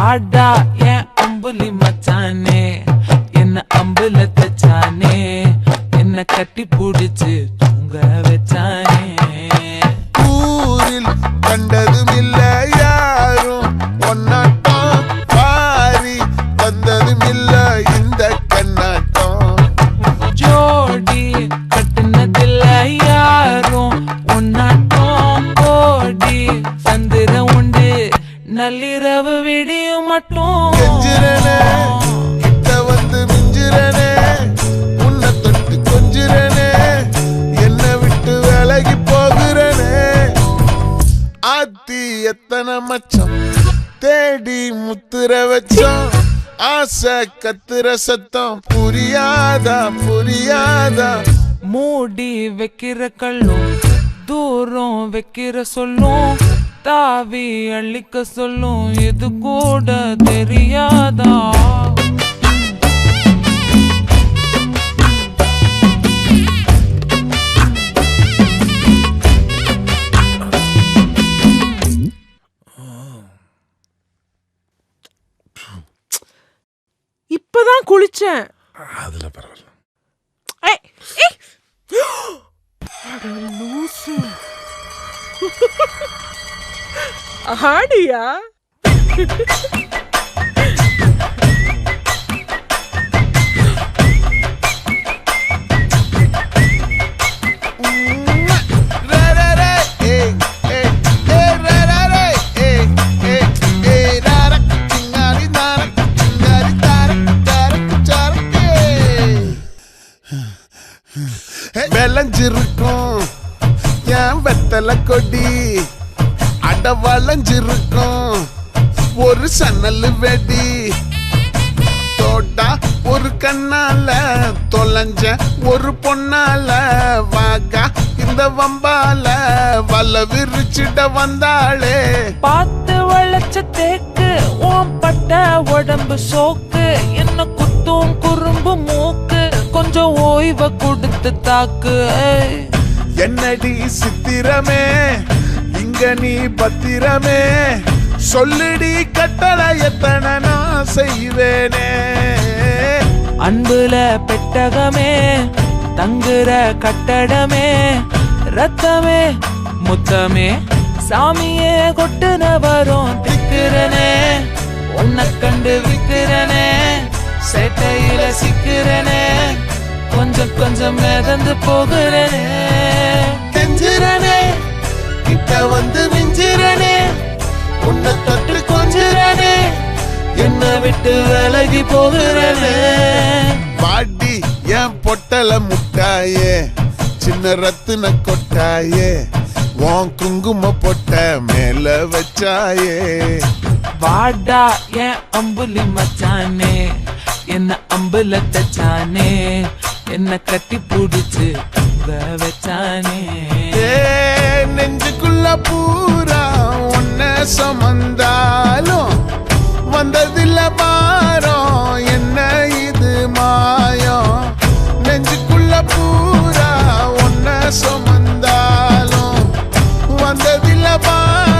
வாடா என் அம்புலி மச்சானே என்ன அம்புல தச்சானே என்ன கட்டி புடிச்சு தூங்க வச்சானே. ஊரில் கண்டதும் இல்ல யாரும் ஒன்னாட்டம் பாரி வந்ததும் இல்ல இந்த கண்ணாட்டம். ஜோடி கட்டுனதில்ல யாரும் ஒன்னாட்டம் கோடி சந்திர உண்டு நள்ளிரவு விடியும் மட்டும். கெஞ்சிரனே கிட்ட வந்து மிஞ்சிரனே உன்னை தொட்டு கொஞ்சிரனே என்னை விட்டு விலகி போகிறனே. ஆத்தி எத்தனை மச்சம் தேடி முத்துற வச்சோம் ஆசை கத்துற சத்தம் புரியாதா புரியாதா. மூடி வைக்கிற கல்லும் தூரம் வைக்கிற சொல்லும் தாவி அள்ளிக்க சொல்லும் இது கூட தெரியாதா. இப்பதான் குளிச்சேன். அதுல பரவாயில்ல. ஆடியா விளைஞ்சிருக்கும் என் வெத்தலை கொடி அட வளைஞ்சிருக்கும் ஒரு சன்னல் வெடி தோட்டா ஒரு கண்ணால தொலைஞ்ச ஒரு பொண்ணால வாகா இந்த வம்பால வல்ல விரிச்சிட வந்தாளே. பார்த்து வளைச்ச தேக்கு ஓம் பட்ட உடம்பு சோக்கு என்ன குத்தும் குறும்பு மூக்கு கொஞ்சம் ஓய்வ கொடுத்து தாக்கு. என்னடி சித்திரமே இங்க நீ பத்திரமே சொல்லுடி கட்டளை எத்தனை நான் செய்வேனே. அன்புல பெட்டகமே தங்குற கட்டடமே ரத்தமே முத்தமே சாமியே கொட்டுன வரும் திக்கிறனே உன்னை கண்டு விக்கிறனே சேட்டையில சிக்கிறனே கொஞ்சம் கொஞ்சம் மிதந்து போகிறனே. கெஞ்சிரனே கிட்ட வந்து மிஞ்சிரனே உன்னை தொட்டு கொஞ்சிரனே என்னை விட்டு விலகி போகிறனே. பாட்டி என் பொட்டல முட்டாயே சின்ன ரத்தின கொட்டாயே உன் குங்கும பொட்ட மேல வச்சாயே. வாடா என் அம்புலி மச்சானே என்ன அம்புல தச்சானே என்ன கட்டி புடிச்சு தூங்க வச்சானே. நெஞ்சுக்குள்ள பூரா ஒன்ன சுமந்தாலும் வந்ததில்ல பாரம் என்ன இது மாயம். நெஞ்சுக்குள்ள பூரா ஒன்ன சுமந்தாலும் வந்ததில்ல பாரம்